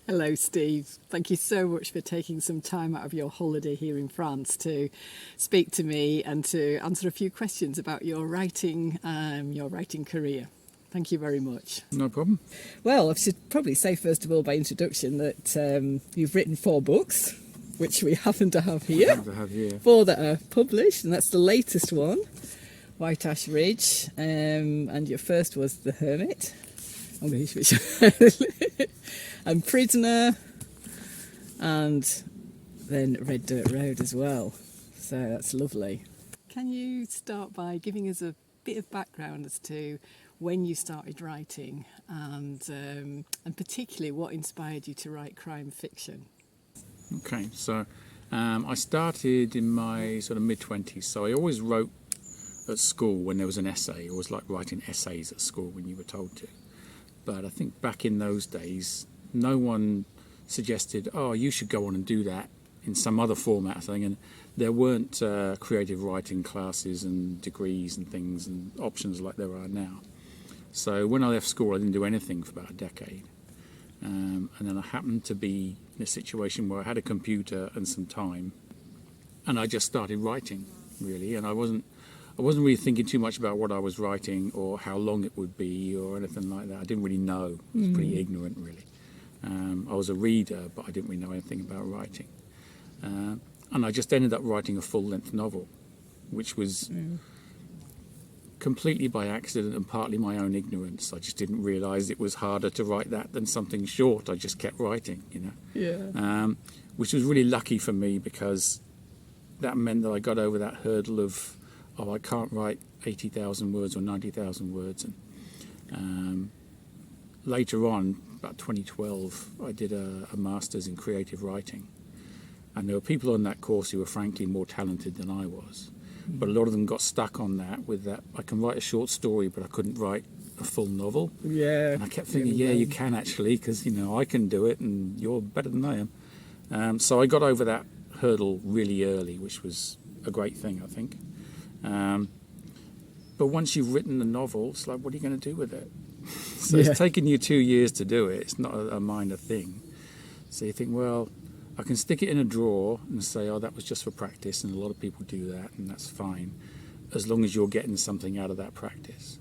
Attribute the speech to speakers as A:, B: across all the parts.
A: Hello, Steve. Thank you so much for taking some time out of your holiday here in France to speak to me and to answer a few questions about your writing career. Thank you very much.
B: No problem.
A: Well, I should probably say, first of all, by introduction, that you've written 4 books, which we happen to have here. 4 that are published, and that's the latest one, White Ash Ridge, and your first was The Hermit, and Prisoner, and then Red Dirt Road as well. So that's lovely. Can you start by giving us a bit of background as to when you started writing, and particularly what inspired you to write crime fiction?
B: Okay, so I started in my sort of mid-20s, so I always wrote at school when there was an essay. I always liked writing essays at school when you were told to. But I think back in those days, no one suggested, oh, you should go on and do that in some other format thing. And there weren't creative writing classes and degrees and things and options like there are now. So when I left school, I didn't do anything for about a decade. And then I happened to be in a situation where I had a computer and some time, and I just started writing, really. And I wasn't really thinking too much about what I was writing or how long it would be or anything like that. I didn't really know. I was pretty ignorant, really. I was a reader, but I didn't really know anything about writing. And I just ended up writing a full-length novel, which was completely by accident and partly my own ignorance. I just didn't realise it was harder to write that than something short. I just kept writing, which was really lucky for me, because that meant that I got over that hurdle of, I can't write 80,000 words or 90,000 words. And later on, about 2012, I did a master's in creative writing. And there were people on that course who were frankly more talented than I was. But a lot of them got stuck on that, with that, I can write a short story, but I couldn't write a full novel.
A: Yeah.
B: And I kept thinking, you can actually, because, I can do it and you're better than I am. So I got over that hurdle really early, which was a great thing, I think. But once you've written the novel, it's like, what are you going to do with it? So it's taken you 2 years to do it. It's not a minor thing. So you think, well, I can stick it in a drawer and say, that was just for practice, and a lot of people do that, and that's fine, as long as you're getting something out of that practice.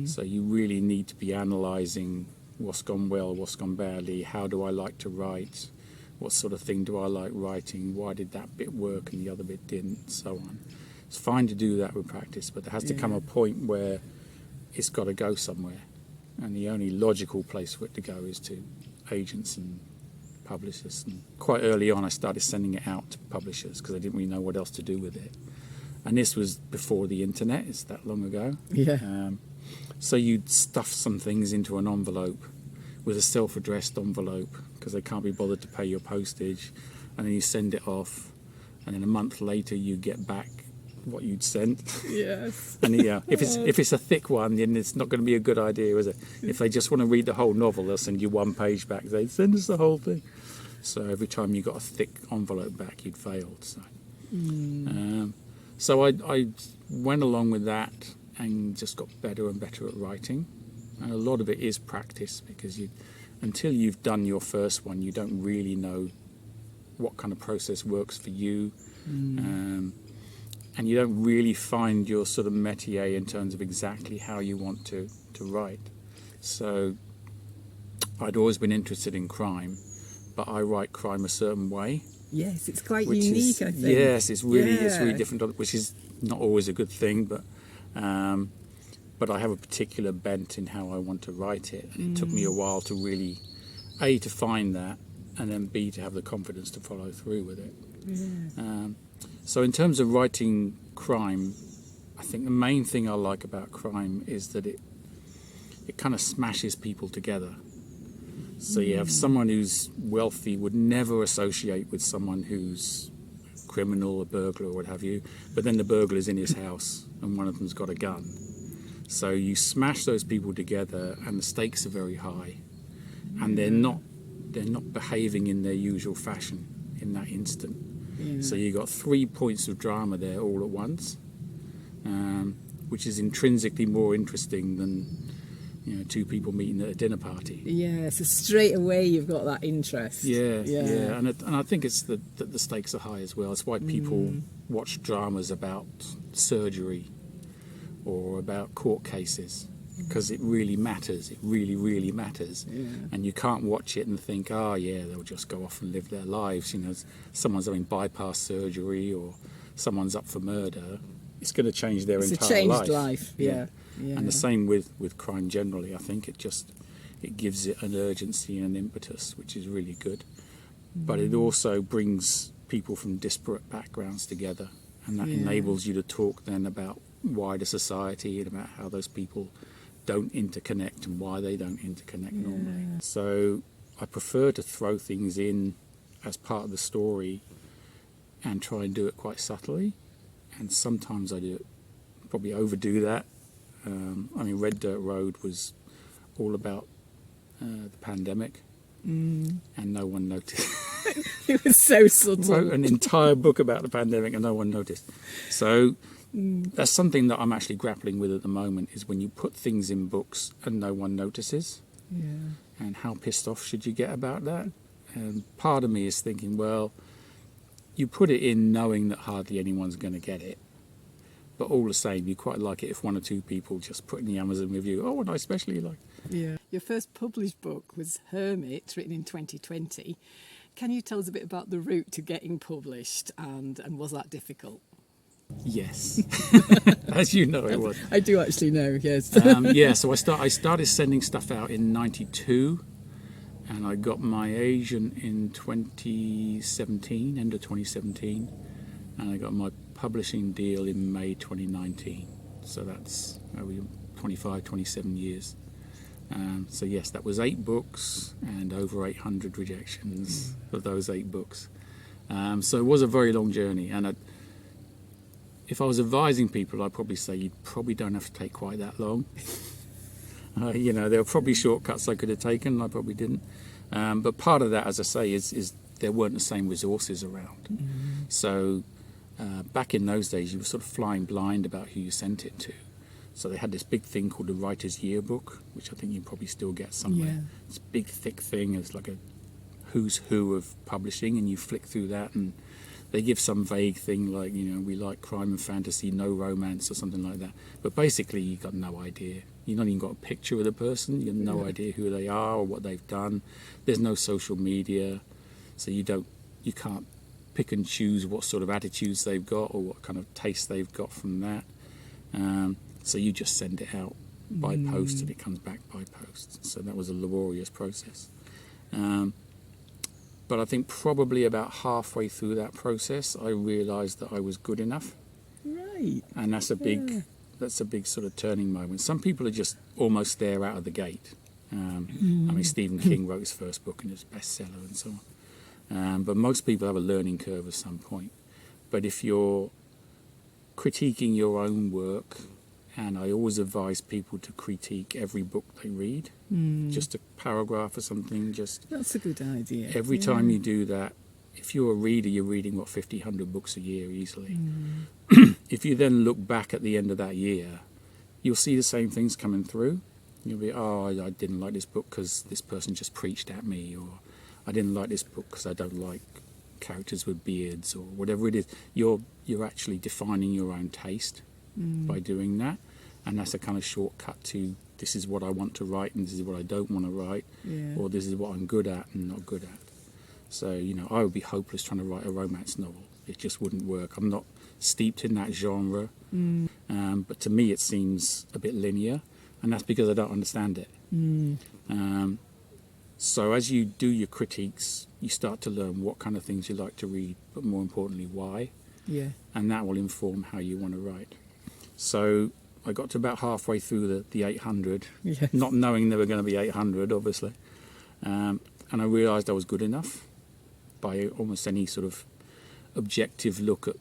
B: So you really need to be analysing what's gone well, what's gone badly, how do I like to write, what sort of thing do I like writing, why did that bit work and the other bit didn't, so on. It's fine to do that with practice, but there has to come a point where it's got to go somewhere, and the only logical place for it to go is to agents and publishers. And quite early on I started sending it out to publishers because I didn't really know what else to do with it. And this was before the internet, it's that long ago. So you'd stuff some things into an envelope with a self-addressed envelope because they can't be bothered to pay your postage, and then you send it off, and then a month later you get back what you'd sent.
A: Yes.
B: And if it's a thick one, then it's not going to be a good idea, is it? If they just want to read the whole novel, they'll send you one page back. They send us the whole thing. So every time you got a thick envelope back, you'd failed. So I went along with that and just got better and better at writing. And a lot of it is practice, because until you've done your first one, you don't really know what kind of process works for you. And you don't really find your sort of métier in terms of exactly how you want to write. So I'd always been interested in crime, but I write crime a certain way.
A: Yes, it's quite unique, I think.
B: Yes, it's really different, which is not always a good thing, but I have a particular bent in how I want to write it. And it took me a while to really, A, to find that, and then B, to have the confidence to follow through with it. So in terms of writing crime, I think the main thing I like about crime is that it kind of smashes people together. So you have someone who's wealthy would never associate with someone who's criminal, a burglar or what have you, but then the burglar's in his house and one of them's got a gun. So you smash those people together and the stakes are very high, and they're not behaving in their usual fashion in that instant. So you got 3 points of drama there all at once, which is intrinsically more interesting than you know, two people meeting at a dinner party.
A: Yeah, so straight away you've got that interest.
B: Yeah. And I think it's that the stakes are high as well. It's why people watch dramas about surgery or about court cases, because it really matters. It really, really matters.
A: Yeah.
B: And you can't watch it and think, oh yeah, they'll just go off and live their lives. You know, someone's having bypass surgery or someone's up for murder. It's going to change their
A: It's
B: entire
A: a changed
B: life.
A: life. Yeah.
B: And the same with crime generally. I think it gives it an urgency and an impetus, which is really good. But it also brings people from disparate backgrounds together, and that enables you to talk then about wider society and about how those people don't interconnect and why they don't interconnect normally. So I prefer to throw things in as part of the story and try and do it quite subtly. And sometimes I do it, probably overdo that. I mean, Red Dirt Road was all about the pandemic, and no one noticed.
A: It was so subtle.
B: Wrote an entire book about the pandemic and no one noticed. So that's something that I'm actually grappling with at the moment, is when you put things in books and no one notices.
A: Yeah.
B: And how pissed off should you get about that? And part of me is thinking, well, you put it in knowing that hardly anyone's going to get it. But all the same, you quite like it if one or two people just put in the Amazon review, oh, what I especially like.
A: Yeah. Your first published book was Hermit, written in 2020. Can you tell us a bit about the route to getting published, and was that difficult?
B: Yes. As you know, it was.
A: I do actually know, yes.
B: So I started sending stuff out in 92, and I got my agent in 2017, end of 2017, and I got my publishing deal in May 2019. So that's 25, 27 years. So yes, that was 8 books and over 800 rejections of those 8 books. So it was a very long journey, and if I was advising people, I'd probably say you probably don't have to take quite that long. You know, there were probably shortcuts I could have taken, and I probably didn't. But part of that, as I say, is there weren't the same resources around. So back in those days, you were sort of flying blind about who you sent it to. So they had this big thing called the Writer's Yearbook, which I think you probably still get somewhere.
A: Yeah.
B: It's a big, thick thing. It's like a who's who of publishing, and you flick through that, and they give some vague thing like, you know, we like crime and fantasy, no romance or something like that. But basically, you've got no idea. You've not even got a picture of the person. You've no idea who they are or what they've done. There's no social media, so you can't pick and choose what sort of attitudes they've got or what kind of taste they've got from that. So you just send it out by post, and it comes back by post. So that was a laborious process. But I think probably about halfway through that process, I realised that I was good enough.
A: Right.
B: And that's a big sort of turning moment. Some people are just almost there out of the gate. I mean, Stephen King wrote his first book and it was a bestseller and so on. But most people have a learning curve at some point. But if you're critiquing your own work, and I always advise people to critique every book they read, just a paragraph or something.
A: That's a good idea.
B: Every time you do that, if you're a reader, you're reading, 50, 100 books a year easily. If you then look back at the end of that year, you'll see the same things coming through. You'll be, I didn't like this book because this person just preached at me, or I didn't like this book because I don't like characters with beards, or whatever it is. You're actually defining your own taste by doing that, and that's a kind of shortcut to this is what I want to write and this is what I don't want to write, or this is what I'm good at and not good at. So, you know, I would be hopeless trying to write a romance novel. It just wouldn't work. I'm not steeped in that genre, but to me it seems a bit linear, and that's because I don't understand it. So as you do your critiques, you start to learn what kind of things you like to read, but more importantly, why.
A: Yeah.
B: And that will inform how you want to write. So I got to about halfway through the 800, not knowing there were going to be 800, obviously. And I realised I was good enough by almost any sort of objective look at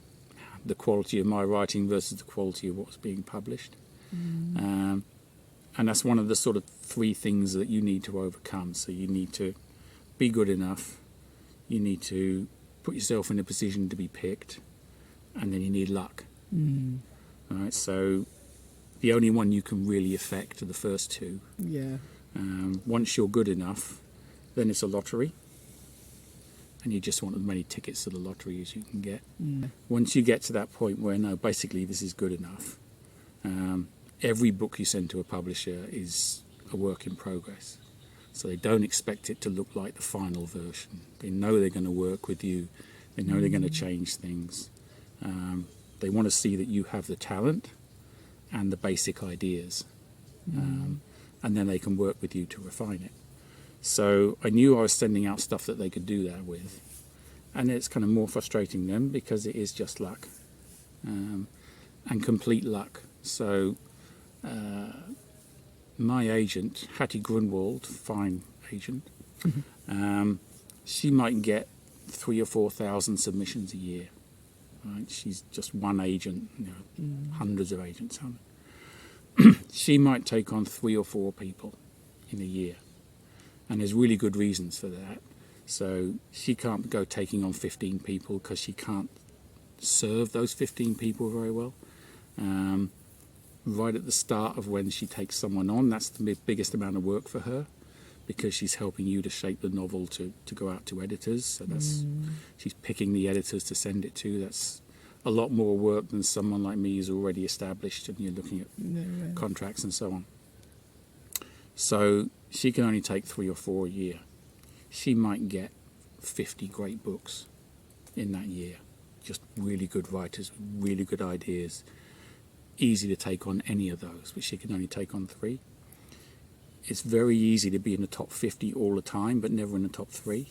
B: the quality of my writing versus the quality of what was being published. And that's one of the sort of 3 things that you need to overcome. So you need to be good enough, you need to put yourself in a position to be picked, and then you need luck. All right, so the only one you can really affect are the first two.
A: Yeah.
B: Once you're good enough, then it's a lottery, and you just want as many tickets to the lottery as you can get. Once you get to that point where, no, basically this is good enough, every book you send to a publisher is a work in progress. So they don't expect it to look like the final version. They know they're going to work with you. They know they're going to change things. They want to see that you have the talent and the basic ideas. And then they can work with you to refine it. So I knew I was sending out stuff that they could do that with. And it's kind of more frustrating them because it is just luck. And complete luck. So my agent, Hattie Grunwald, fine agent, she might get 3,000 or 4,000 submissions a year. Right? She's just one agent, hundreds of agents. She might take on 3 or 4 people in a year. And there's really good reasons for that. So she can't go taking on 15 people because she can't serve those 15 people very well. Right at the start of when she takes someone on, that's the biggest amount of work for her, because she's helping you to shape the novel to go out to editors. So that's she's picking the editors to send it to. That's a lot more work than someone like me who's already established and you're looking at contracts and so on. So she can only take 3 or 4 a year. She might get 50 great books in that year. Just really good writers, really good ideas. Easy to take on any of those, but she can only take on 3. It's very easy to be in the top 50 all the time, but never in the top 3.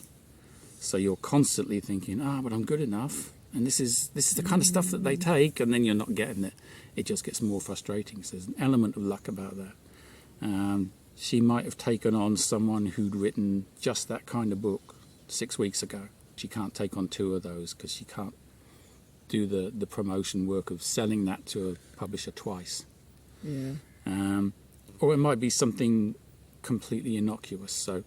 B: So you're constantly thinking, but I'm good enough. And this is the kind of stuff that they take, and then you're not getting it. It just gets more frustrating. So there's an element of luck about that. She might have taken on someone who'd written just that kind of book 6 weeks ago. She can't take on 2 of those because she can't do the promotion work of selling that to a publisher twice.
A: Yeah.
B: Or it might be something completely innocuous. So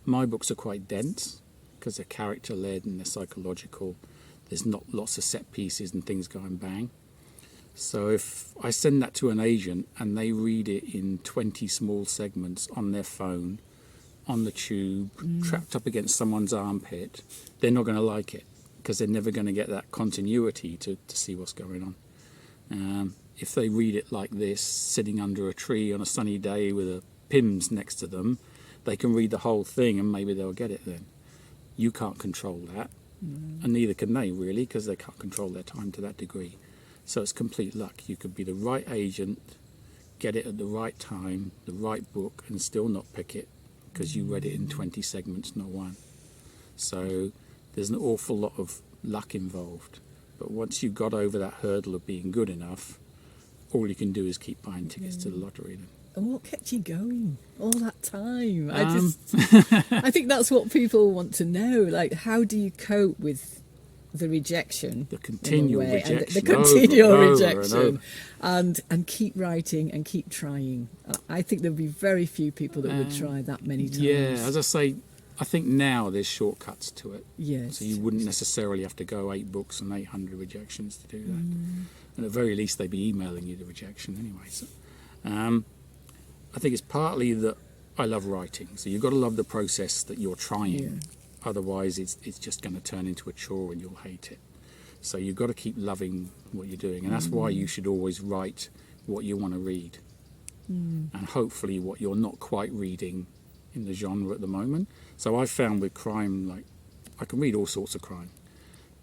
B: my books are quite dense because they're character-led and they're psychological. There's not lots of set pieces and things going bang. So if I send that to an agent and they read it in 20 small segments on their phone, on the tube, trapped up against someone's armpit, they're not going to like it because they're never going to get that continuity to see what's going on. If they read it like this, sitting under a tree on a sunny day with a Pims next to them, they can read the whole thing and maybe they'll get it then. You can't control that, and neither can they really, because they can't control their time to that degree. So it's complete luck. You could be the right agent, get it at the right time, the right book, and still not pick it because you read it in 20 segments, not one. So there's an awful lot of luck involved. But once you've got over that hurdle of being good enough, all you can do is keep buying tickets to the lottery then.
A: And what kept you going all that time? I think that's what people want to know. Like, how do you cope with the rejection?
B: The continual rejection.
A: The continual
B: over
A: rejection. And keep writing and keep trying. I think there'd be very few people that would try that many times.
B: Yeah, as I say, I think now there's shortcuts to it.
A: Yes.
B: So you wouldn't necessarily have to go 8 books and 800 rejections to do that. And at the very least, they'd be emailing you the rejection anyway. So, I think it's partly that I love writing. So you've got to love the process that you're trying.
A: Yeah.
B: Otherwise, it's just going to turn into a chore and you'll hate it. So you've got to keep loving what you're doing. And that's why you should always write what you want to read. And hopefully what you're not quite reading in the genre at the moment. So I found with crime, like, I can read all sorts of crime.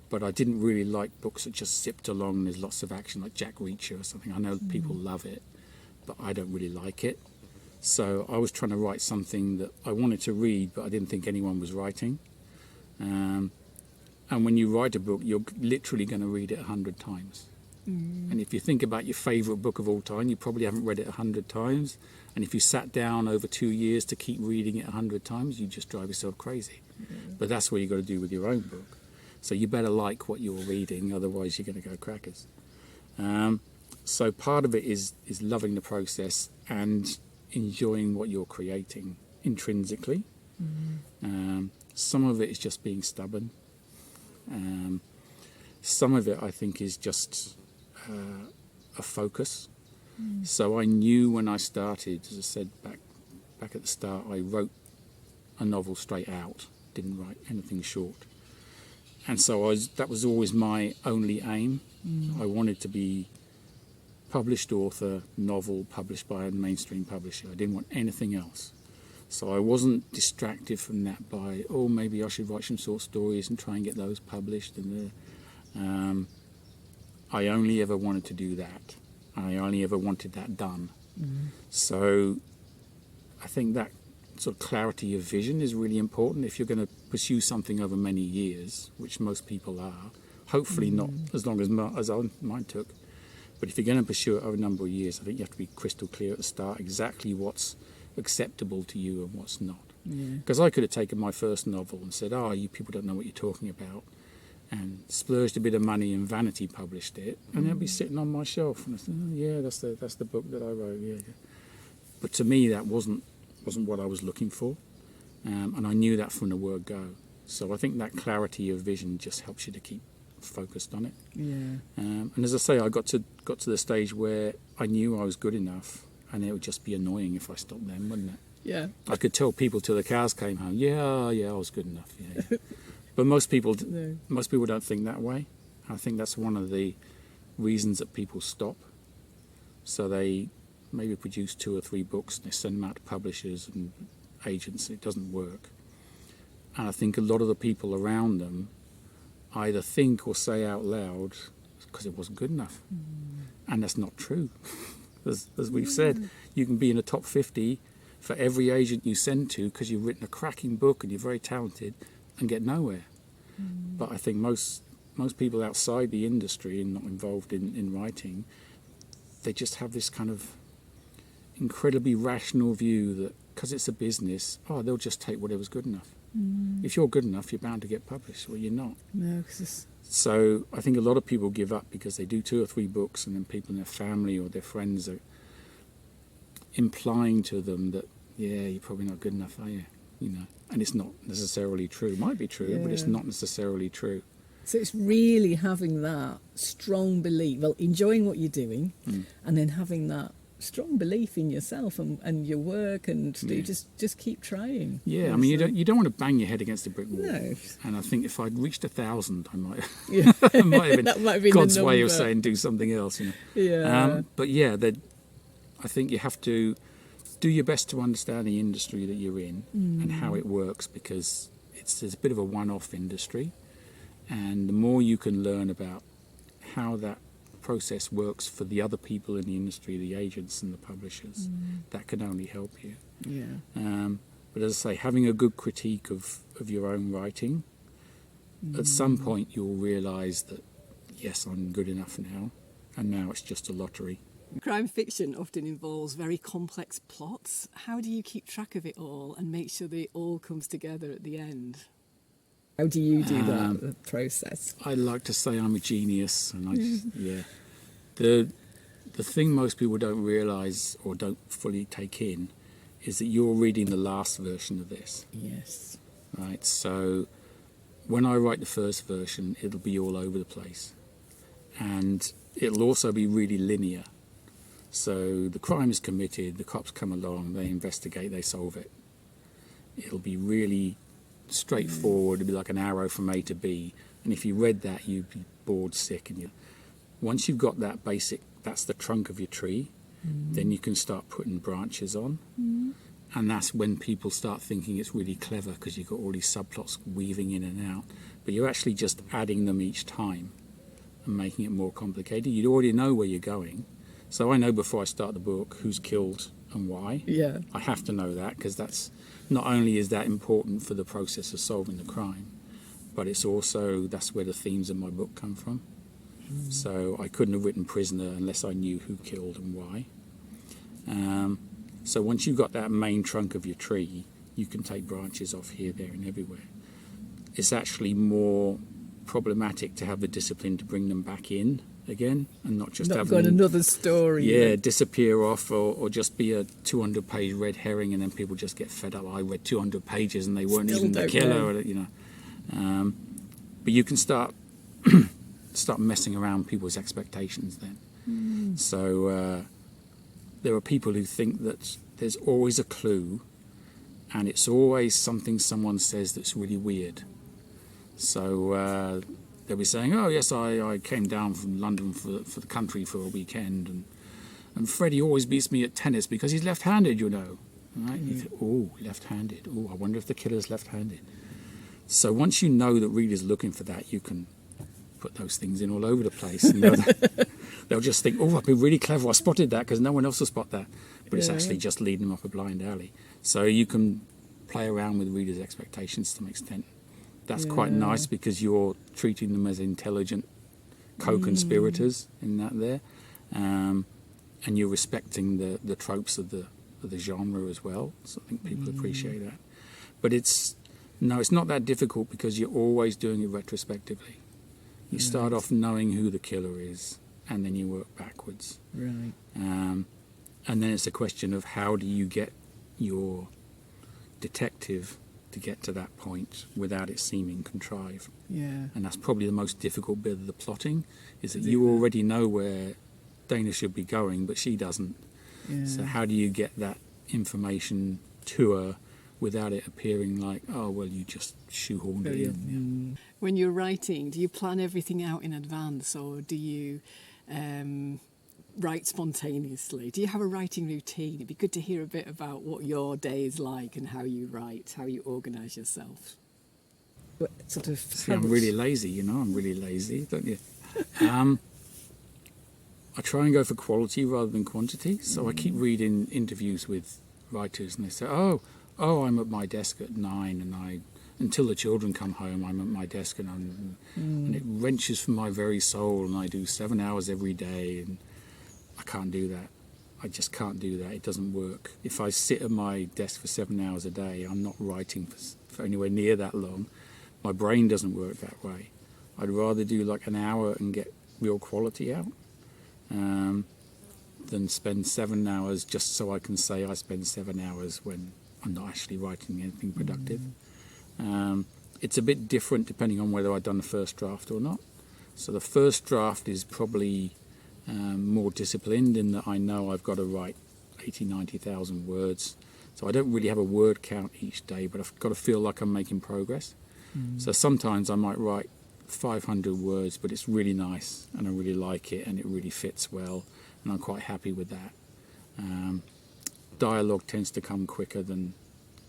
B: But I didn't really like books that just zipped along. There's lots of action, like Jack Reacher or something. I know people love it, but I don't really like it. So I was trying to write something that I wanted to read, but I didn't think anyone was writing. And when you write a book, you're literally going to read it 100 times. And if you think about your favourite book of all time, you probably haven't read it 100 times. And if you sat down over 2 years to keep reading it 100 times, you just drive yourself crazy. But that's what you've got to do with your own book. So you better like what you're reading, otherwise you're going to go crackers. So part of it is loving the process and enjoying what you're creating intrinsically. Some of it is just being stubborn. Some of it, I think, is just a focus. So I knew when I started, as I said back at the start, I wrote a novel straight out, didn't write anything short. And so that was always my only aim. I wanted to be published author, novel published by a mainstream publisher. I didn't want anything else. So I wasn't distracted from that by, oh, maybe I should write some short stories and try and get those published. And I only ever wanted to do that. I only ever wanted that done. So I think that sort of clarity of vision is really important if you're going to pursue something over many years, which most people are. Hopefully not as long as mine took. But if you're going to pursue it over a number of years, I think you have to be crystal clear at the start exactly what's acceptable to you and what's not. Because I could have taken my first novel and said, you people don't know what you're talking about, and splurged a bit of money and vanity published it, and it'd be sitting on my shelf. And I said, that's the book that I wrote. Yeah. But to me, that wasn't what I was looking for, and I knew that from the word go. So I think that clarity of vision just helps you to keep focused on it. And as I say, I got to the stage where I knew I was good enough, and it would just be annoying if I stopped then, wouldn't it? I could tell people till the cows came home, I was good enough. But most people don't think that way. I think that's one of the reasons that people stop. So they maybe produce 2 or 3 books and they send them out to publishers and agents, and it doesn't work. And I think a lot of the people around them either think or say out loud because it wasn't good enough. And that's not true. As we've said, you can be in the top 50 for every agent you send to because you've written a cracking book and you're very talented and get nowhere. But I think most people outside the industry and not involved in writing, they just have this kind of incredibly rational view that because it's a business, they'll just take whatever's good enough. If you're good enough, you're bound to get published. Well, you're not.
A: No, because
B: So I think a lot of people give up because they do 2 or 3 books, and then people in their family or their friends are implying to them that, you're probably not good enough, are you? And it's not necessarily true. It might be true, but it's not necessarily true.
A: So it's really having that strong belief, enjoying what you're doing, and then having that strong belief in yourself and your work, and just keep trying.
B: I mean, you don't want to bang your head against a brick wall.
A: No.
B: And I think if I'd reached 1,000, I might it might have been
A: that might have been
B: God's way of saying do something else. But I think you have to do your best to understand the industry that you're in and how it works, because it's a bit of a one-off industry, and the more you can learn about how that process works for the other people in the industry, the agents and the publishers, that can only help you. But as I say, having a good critique of your own writing, at some point you'll realise that, yes, I'm good enough now, and now it's just a lottery.
A: Crime fiction often involves very complex plots. How do you keep track of it all and make sure that it all comes together at the end? How do you do the process?
B: I like to say I'm a genius, and I just, The thing most people don't realise or don't fully take in is that you're reading the last version of this.
A: Yes.
B: Right, so when I write the first version, it'll be all over the place. And it'll also be really linear. So the crime is committed, the cops come along, they investigate, they solve it. It'll be really straightforward. It'll be like an arrow from A to B. And if you read that, you'd be bored sick. And once you've got that basic, that's the trunk of your tree, then you can start putting branches on. And that's when people start thinking it's really clever, because you've got all these subplots weaving in and out. But you're actually just adding them each time and making it more complicated. You already know where you're going. So I know before I start the book who's killed and why. I have to know that, because that's not only is that important for the process of solving the crime, but it's also, that's where the themes of my book come from. So I couldn't have written Prisoner unless I knew who killed and why. So once you've got that main trunk of your tree, you can take branches off here, there and everywhere. It's actually more problematic to have the discipline to bring them back in again, and not just have them
A: another story.
B: Disappear off, or just be a 200-page red herring, and then people just get fed up. I read 200 pages and they weren't even the killer, but you can start messing around people's expectations then. So there are people who think that there's always a clue, and it's always something someone says that's really weird. So they'll be saying, oh yes, I came down from London for the country for a weekend, and Freddie always beats me at tennis because he's left-handed, you know. Right? You think, oh, left-handed. Oh, I wonder if the killer's left-handed. So once you know that readers are looking for that, you can put those things in all over the place. And they'll just think, oh, I've been really clever. I spotted that because no one else will spot that. But it's actually just leading them up a blind alley. So you can play around with readers' expectations to some extent. That's quite nice because you're treating them as intelligent co-conspirators in that there. And you're respecting the tropes of the genre as well. So I think people appreciate that. But it's not that difficult because you're always doing it retrospectively. You start off knowing who the killer is, and then you work backwards.
A: Right.
B: And then it's a question of how do you get your detective to get to that point without it seeming contrived.
A: Yeah.
B: And that's probably the most difficult bit of the plotting, is that you already know where Dana should be going, but she doesn't.
A: Yeah.
B: So how do you get that information to her without it appearing like, oh, well, you just shoehorned it in.
A: When you're writing, do you plan everything out in advance, or do you write spontaneously? Do you have a writing routine? It'd be good to hear a bit about what your day is like and how you write, how you organise yourself. What sort of
B: See, I'm really lazy, you know, I'm really lazy, don't you? I try and go for quality rather than quantity, so I keep reading interviews with writers and they say, oh, I'm at my desk at 9 and until the children come home, I'm at my desk and it wrenches from my very soul and I do 7 hours every day, and I can't do that. I just can't do that. It doesn't work. If I sit at my desk for 7 hours a day, I'm not writing for anywhere near that long. My brain doesn't work that way. I'd rather do like an hour and get real quality out than spend 7 hours just so I can say I spend 7 hours when I'm not actually writing anything productive. It's a bit different depending on whether I've done the first draft or not. So the first draft is probably more disciplined in that I know I've got to write 90,000 words. So I don't really have a word count each day, but I've got to feel like I'm making progress. So sometimes I might write 500 words, but it's really nice and I really like it and it really fits well and I'm quite happy with that. Dialogue tends to come quicker than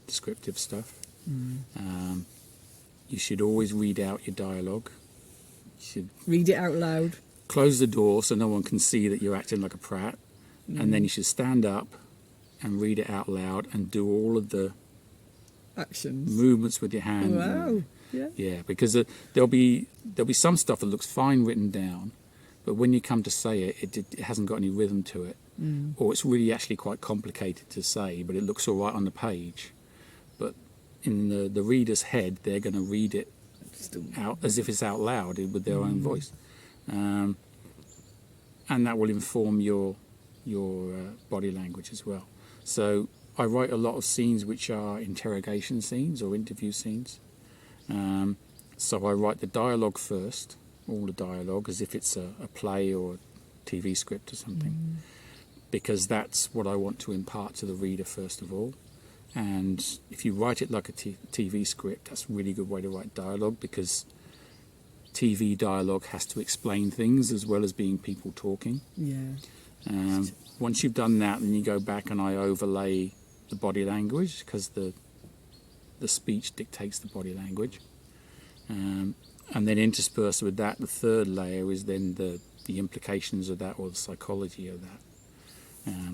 B: descriptive stuff. You should always read out your dialogue. You should
A: read it out loud.
B: Close the door so no one can see that you're acting like a prat, and then you should stand up and read it out loud and do all of the
A: actions,
B: movements with your hand.
A: Wow.
B: Yeah, because there'll be some stuff that looks fine written down, but when you come to say it hasn't got any rhythm to it, or it's really actually quite complicated to say, but it looks all right on the page. But in the reader's head, they're going to read it out as if it's out loud with their own voice, and that will inform your body language as well. So I write a lot of scenes which are interrogation scenes or interview scenes. So I write the dialogue first, all the dialogue, as if it's a play or a TV script or something, because that's what I want to impart to the reader first of all. And if you write it like a TV script, that's a really good way to write dialogue, because TV dialogue has to explain things as well as being people talking. Once you've done that, then you go back and I overlay the body language, because the speech dictates the body language, and then interspersed with that, the third layer is then the implications of that, or the psychology of that.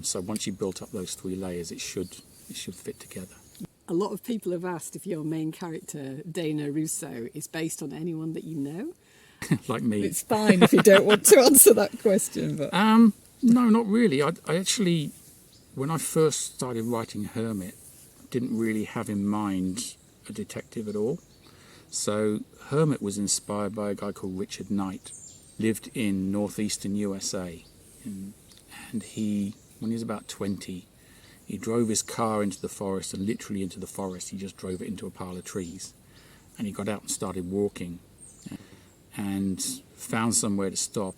B: So once you've built up those three layers, it should fit together.
A: A lot of people have asked if your main character, Dana Russo, is based on anyone that you know.
B: Like me.
A: It's fine if you don't want to answer that question. But
B: no, not really. I actually, when I first started writing Hermit, didn't really have in mind a detective at all. So Hermit was inspired by a guy called Richard Knight, lived in northeastern USA, and he, when he was about 20, he drove his car into the forest, and literally into the forest, he just drove it into a pile of trees, and he got out and started walking and found somewhere to stop,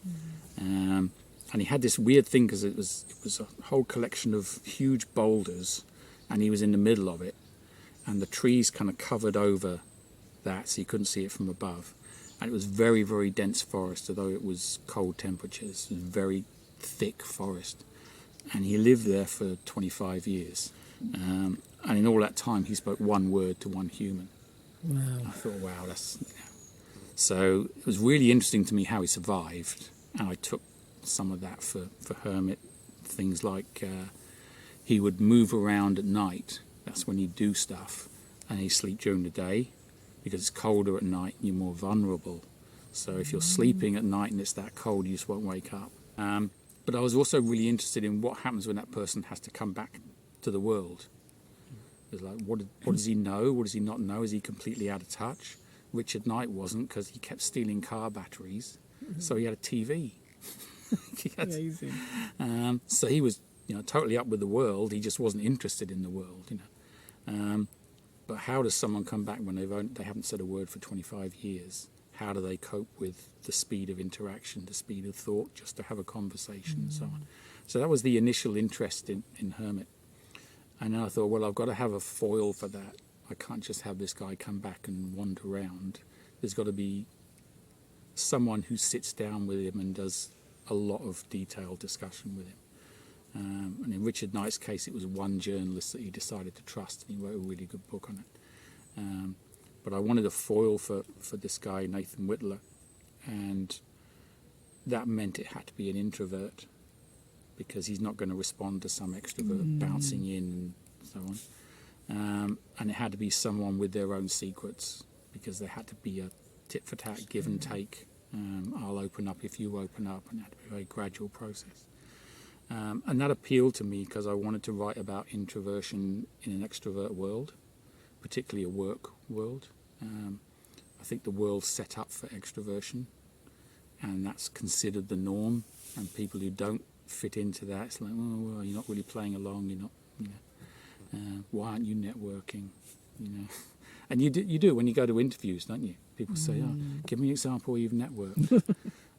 B: he had this weird thing because it was a whole collection of huge boulders, and he was in the middle of it, and the trees kind of covered over that, so you couldn't see it from above. And it was very, very dense forest, although it was cold temperatures. It was very thick forest. And he lived there for 25 years. And in all that time, he spoke one word to one human.
A: Wow.
B: I thought, wow, that's... So it was really interesting to me how he survived. And I took some of that for Hermit. Things like he would move around at night. That's when he'd do stuff. And he'd sleep during the day, because it's colder at night and you're more vulnerable. So if you're sleeping at night and it's that cold, you just won't wake up. But I was also really interested in what happens when that person has to come back to the world. It's like, what does he know? What does he not know? Is he completely out of touch? Richard Knight wasn't, because he kept stealing car batteries. So he had a TV.
A: Amazing.
B: So he was, totally up with the world. He just wasn't interested in the world, But how does someone come back when they haven't said a word for 25 years? How do they cope with the speed of interaction, the speed of thought, just to have a conversation and so on? So that was the initial interest in Hermit. And then I thought, well, I've got to have a foil for that. I can't just have this guy come back and wander around. There's got to be someone who sits down with him and does a lot of detailed discussion with him. And in Richard Knight's case, it was one journalist that he decided to trust, and he wrote a really good book on it. But I wanted a foil for this guy, Nathan Whitler, and that meant it had to be an introvert, because he's not going to respond to some extrovert bouncing in and so on. And it had to be someone with their own secrets, because there had to be a tit-for-tat, give and take. I'll open up if you open up, and it had to be a very gradual process. And that appealed to me because I wanted to write about introversion in an extrovert world, particularly a work world. I think the world's set up for extroversion, and that's considered the norm. And people who don't fit into that, it's like, oh, well, you're not really playing along. You're not, why aren't you networking? And you do when you go to interviews, don't you? People say, oh, give me an example where you've networked.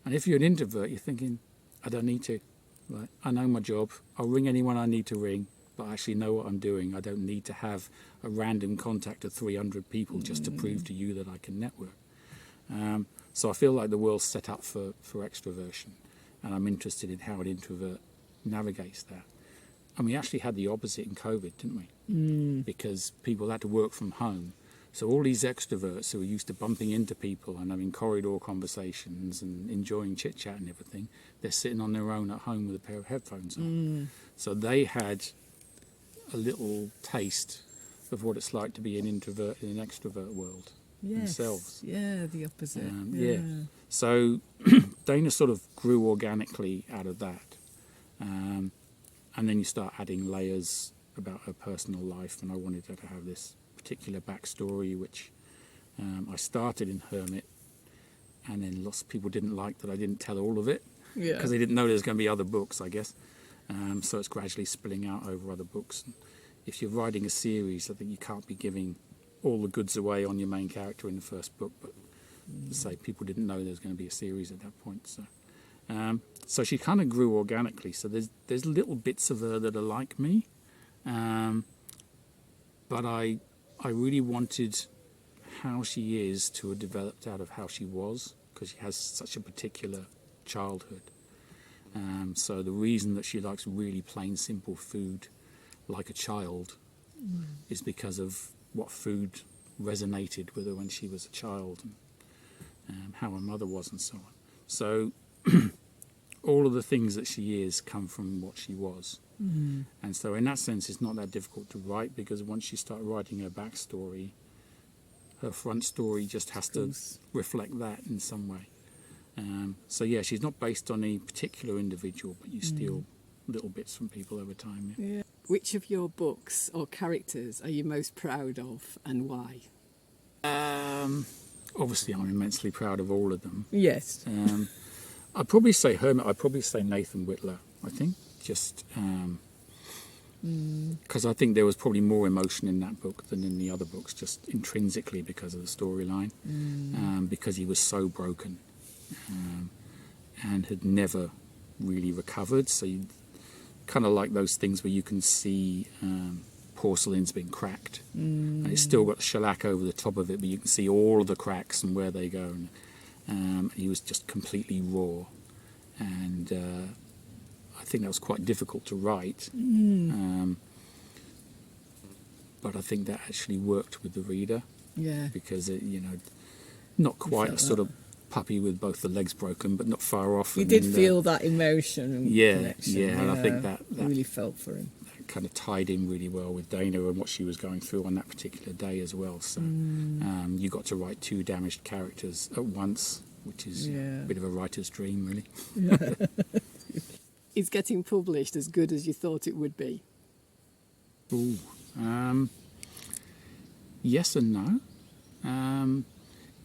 B: And if you're an introvert, you're thinking, I don't need to. Like, I know my job. I'll ring anyone I need to ring, but I actually know what I'm doing. I don't need to have a random contact of 300 people just to prove to you that I can network. So I feel like the world's set up for extroversion, and I'm interested in how an introvert navigates that. And we actually had the opposite in COVID, didn't we? Because people had to work from home. So all these extroverts who are used to bumping into people and having corridor conversations and enjoying chit-chat and everything, they're sitting on their own at home with a pair of headphones on. So they had a little taste of what it's like to be an introvert in an extrovert world themselves.
A: Yeah, the opposite.
B: So Dana sort of grew organically out of that. And then you start adding layers about her personal life, and I wanted her to have this particular backstory, which I started in Hermit, and then lots of people didn't like that I didn't tell all of it, because they didn't know there's going to be other books, I guess. So it's gradually spilling out over other books. And if you're writing a series, I think you can't be giving all the goods away on your main character in the first book, but say people didn't know there was going to be a series at that point. So she kind of grew organically. So there's little bits of her that are like me, but I really wanted how she is to have developed out of how she was, because she has such a particular childhood. So the reason that she likes really plain, simple food like a child is because of what food resonated with her when she was a child, and how her mother was and so on. So all of the things that she is come from what she was. And so in that sense, it's not that difficult to write, because once you start writing her backstory, her front story just has to reflect that in some way. So yeah, she's not based on any particular individual, but you steal little bits from people over time.
A: Yeah. Which of your books or characters are you most proud of, and why?
B: Obviously, I'm immensely proud of all of them.
A: Yes.
B: I'd probably say Hermit. I'd probably say Nathan Whitler, I think. Just because I think there was probably more emotion in that book than in the other books, just intrinsically because of the storyline, because he was so broken and had never really recovered. So you kind of like those things where you can see porcelain's been cracked, and it's still got shellac over the top of it, but you can see all of the cracks and where they go. And he was just completely raw, and I think that was quite difficult to write. But I think that actually worked with the reader.
A: Yeah.
B: Because it, not quite a sort of puppy with both the legs broken, but not far off.
A: You did feel that emotion and connection.
B: Yeah, and I think that
A: really felt for him.
B: That kind of tied in really well with Dana and what she was going through on that particular day as well. So you got to write 2 damaged characters at once, which is a bit of a writer's dream, really.
A: Yeah. Is getting published as good as you thought it would be?
B: Ooh, yes and no.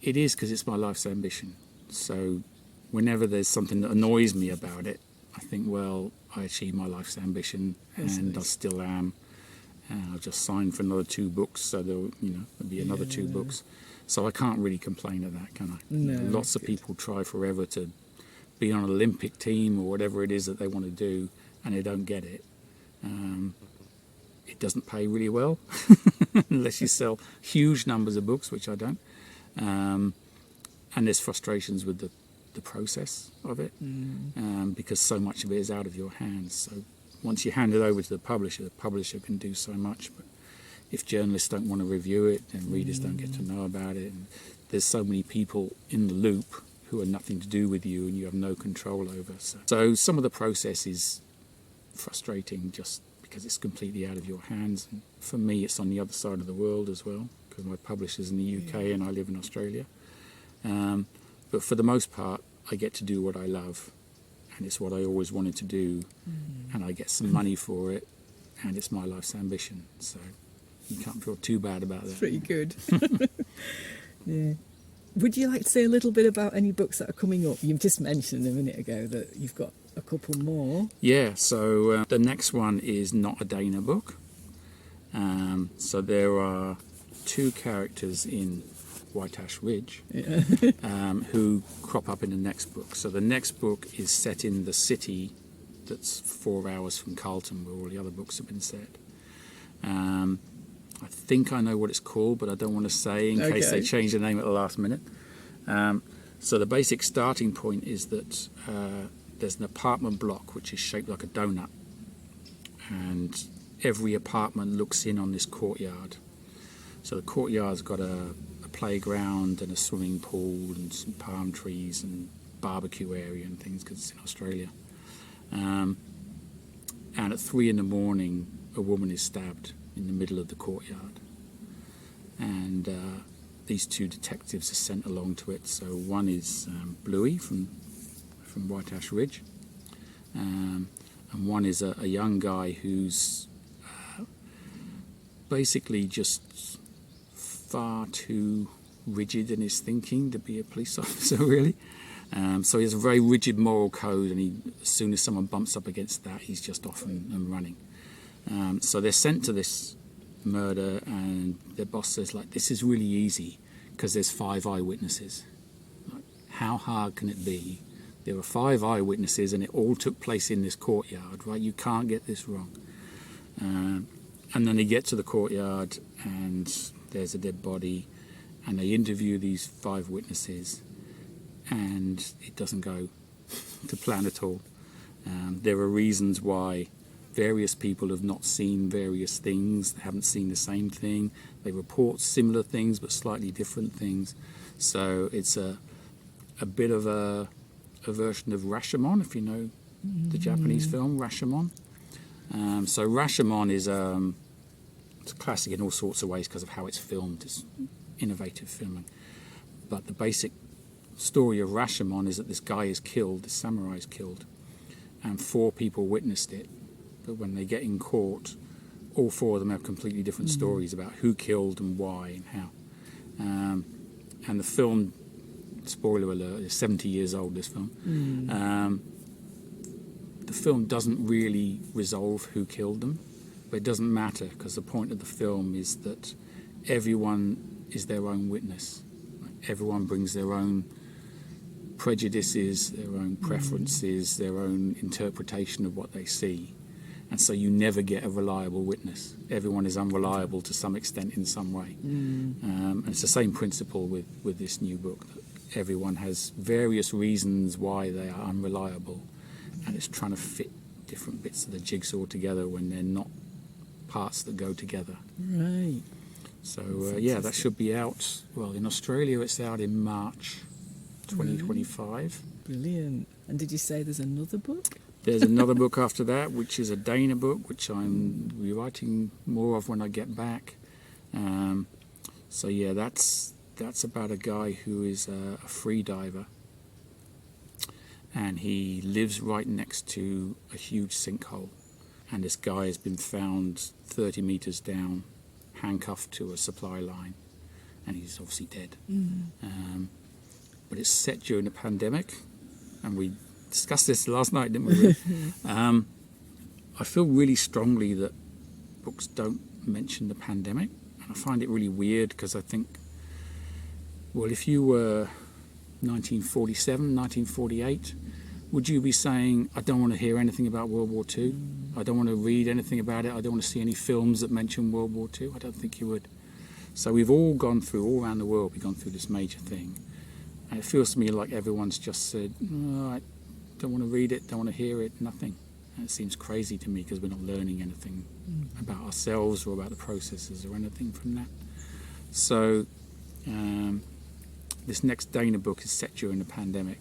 B: It is, because it's my life's ambition. So whenever there's something that annoys me about it, I think, well, I achieved my life's ambition, and I still am. I've just signed for another 2 books, so there'll be another 2 books. So I can't really complain at that, can I?
A: No,
B: lots of people try forever to be on an Olympic team or whatever it is that they want to do, and they don't get it. It doesn't pay really well unless you sell huge numbers of books, which I don't. And there's frustrations with the process of it, because so much of it is out of your hands. So once you hand it over to the publisher can do so much. But if journalists don't want to review it, then readers don't get to know about it. And there's so many people in the loop who are nothing to do with you and you have no control over. So some of the process is frustrating just because it's completely out of your hands. And for me, it's on the other side of the world as well, because my publisher's in the UK and I live in Australia. But for the most part, I get to do what I love, and it's what I always wanted to do, and I get some money for it, and it's my life's ambition. So you can't feel too bad about that.
A: It's pretty good. Yeah. Would you like to say a little bit about any books that are coming up? You just mentioned a minute ago that you've got a couple more.
B: Yeah, so the next one is not a Dana book. So there are 2 characters in White Ash Ridge who crop up in the next book. So the next book is set in the city that's 4 hours from Carlton, where all the other books have been set. I think I know what it's called, but I don't want to say in case they change the name at the last minute. So the basic starting point is that there's an apartment block which is shaped like a donut, and every apartment looks in on this courtyard. So the courtyard's got a playground and a swimming pool and some palm trees and barbecue area and things, because it's in Australia. And at 3 a.m, a woman is stabbed in the middle of the courtyard, and these 2 detectives are sent along to it. So one is Bluey from White Ash Ridge, and one is a young guy who's basically just far too rigid in his thinking to be a police officer, really. So he has a very rigid moral code, and as soon as someone bumps up against that, he's just off and running. So they're sent to this murder, and their boss says, like, this is really easy because there's 5 eyewitnesses. Like, how hard can it be? There were 5 eyewitnesses, and it all took place in this courtyard, right? You can't get this wrong. And then they get to the courtyard, and there's a dead body, and they interview these 5 witnesses, and it doesn't go to plan at all. There are reasons why various people have not seen various things, haven't seen the same thing. They report similar things but slightly different things. So it's a bit of a version of Rashomon, if you know the Japanese film Rashomon. So Rashomon is it's a classic in all sorts of ways because of how it's filmed. It's innovative filming. But the basic story of Rashomon is that this guy is killed, this samurai is killed, and 4 people witnessed it. But when they get in court, all 4 of them have completely different stories about who killed and why and how. And the film, spoiler alert, is 70 years old, this film. The film doesn't really resolve who killed them, but it doesn't matter because the point of the film is that everyone is their own witness. Everyone brings their own prejudices, their own preferences, their own interpretation of what they see. And so you never get a reliable witness. Everyone is unreliable to some extent in some way. And it's the same principle with this new book. That everyone has various reasons why they are unreliable, and it's trying to fit different bits of the jigsaw together when they're not parts that go together.
A: Right.
B: So, that should be out. Well, in Australia, it's out in March 2025.
A: Brilliant. And did you say there's another book?
B: There's another book after that, which is a Dana book, which I'm rewriting more of when I get back. That's about a guy who is a free diver, and he lives right next to a huge sinkhole. And this guy has been found 30 meters down, handcuffed to a supply line, and he's obviously dead. But it's set during the pandemic, and we discussed this last night, didn't we? Really? I feel really strongly that books don't mention the pandemic, and I find it really weird because I think, well, if you were 1947, 1948, would you be saying, I don't want to hear anything about World War II? I don't want to read anything about it. I don't want to see any films that mention World War II? I don't think you would. So we've all gone through, all around the world, we've gone through this major thing. And it feels to me like everyone's just said, oh, I don't want to read it, don't want to hear it, nothing. And it seems crazy to me because we're not learning anything about ourselves or about the processes or anything from that. So this next Dana book is set during the pandemic,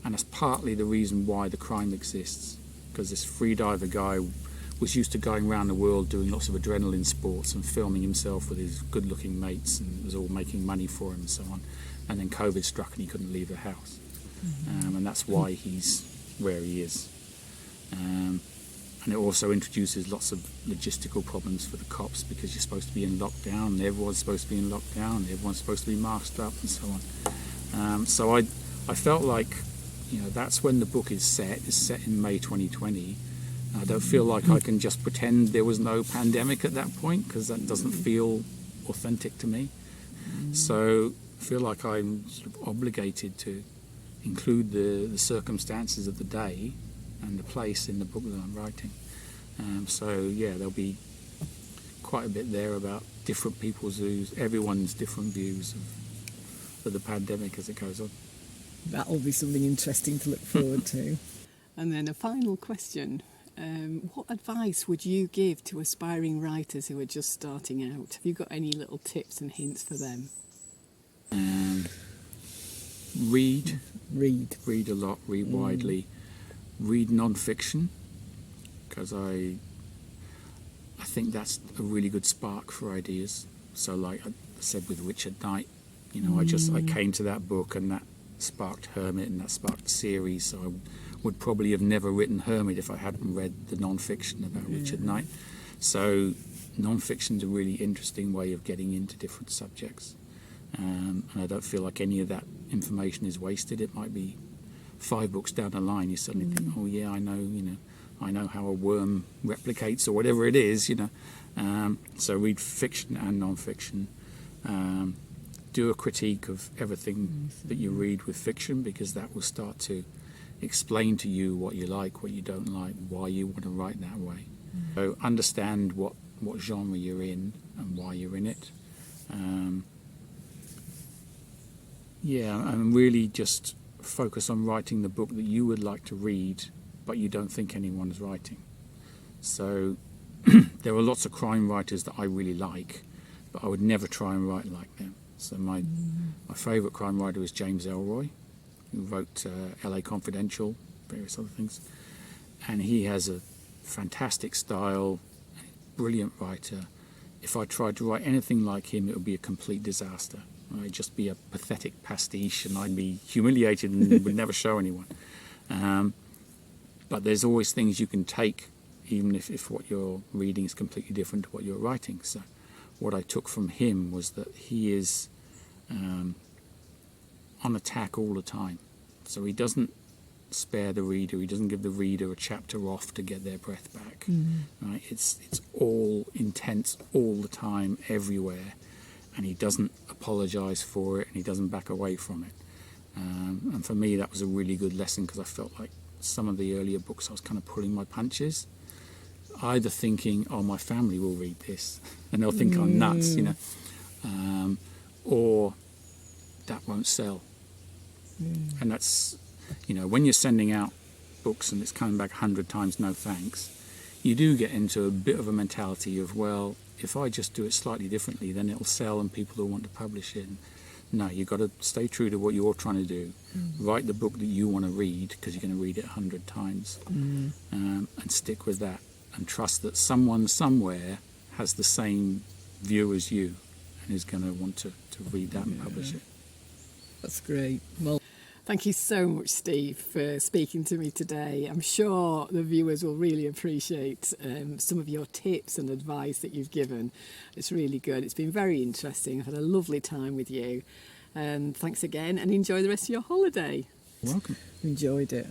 B: and that's partly the reason why the crime exists, because this freediver guy was used to going around the world doing lots of adrenaline sports and filming himself with his good-looking mates, and it was all making money for him and so on. And then COVID struck and he couldn't leave the house. And that's why he's where he is. And it also introduces lots of logistical problems for the cops, because you're supposed to be in lockdown, and everyone's supposed to be in lockdown, and everyone's supposed to be masked up and so on. So I felt like, that's when the book is set. It's set in May 2020. I don't feel like I can just pretend there was no pandemic at that point, because that doesn't feel authentic to me. So I feel like I'm sort of obligated to include the circumstances of the day and the place in the book that I'm writing. There'll be quite a bit there about different people's views, everyone's different views of the pandemic as it goes on.
A: That'll be something interesting to look forward to. And then a final question. What advice would you give to aspiring writers who are just starting out? Have you got any little tips and hints for them?
B: Read a lot, read widely, read non-fiction, because I think that's a really good spark for ideas. So like I said with Richard Knight, I came to that book and that sparked Hermit, and that sparked the series. So I would probably have never written Hermit if I hadn't read the non-fiction about Richard Knight. So non-fiction's a really interesting way of getting into different subjects. And I don't feel like any of that information is wasted. It might be 5 books down the line, you suddenly think, oh yeah, I know how a worm replicates or whatever it is, So read fiction and non-fiction. Do a critique of everything that you read with fiction, because that will start to explain to you what you like, what you don't like, why you want to write that way. So understand what genre you're in and why you're in it. And really just focus on writing the book that you would like to read, but you don't think anyone is writing. So there are lots of crime writers that I really like, but I would never try and write like them. So my favourite crime writer is James Ellroy, who wrote LA Confidential, various other things. And he has a fantastic style, brilliant writer. If I tried to write anything like him, it would be a complete disaster. I'd just be a pathetic pastiche, and I'd be humiliated and would never show anyone. But there's always things you can take, even if what you're reading is completely different to what you're writing. So what I took from him was that he is on attack all the time. So he doesn't spare the reader. He doesn't give the reader a chapter off to get their breath back. Right? It's all intense all the time, everywhere. And he doesn't apologise for it, and he doesn't back away from it. And for me, that was a really good lesson, because I felt like some of the earlier books I was kind of pulling my punches, either thinking, oh, my family will read this and they'll think I'm nuts, you know, or that won't sell. And that's, you know, when you're sending out books and it's coming back 100 times no thanks, you do get into a bit of a mentality of, well, if I just do it slightly differently, then it'll sell and people will want to publish it. No, you've got to stay true to what you're trying to do. Write the book that you want to read, because you're going to read it 100 times, and stick with that, and trust that someone somewhere has the same view as you and is going to want to read that and publish it.
A: That's great. Well, thank you so much, Steve, for speaking to me today. I'm sure the viewers will really appreciate some of your tips and advice that you've given. It's really good. It's been very interesting. I've had a lovely time with you. Thanks again, and enjoy the rest of your holiday.
B: You're welcome.
A: Enjoyed it.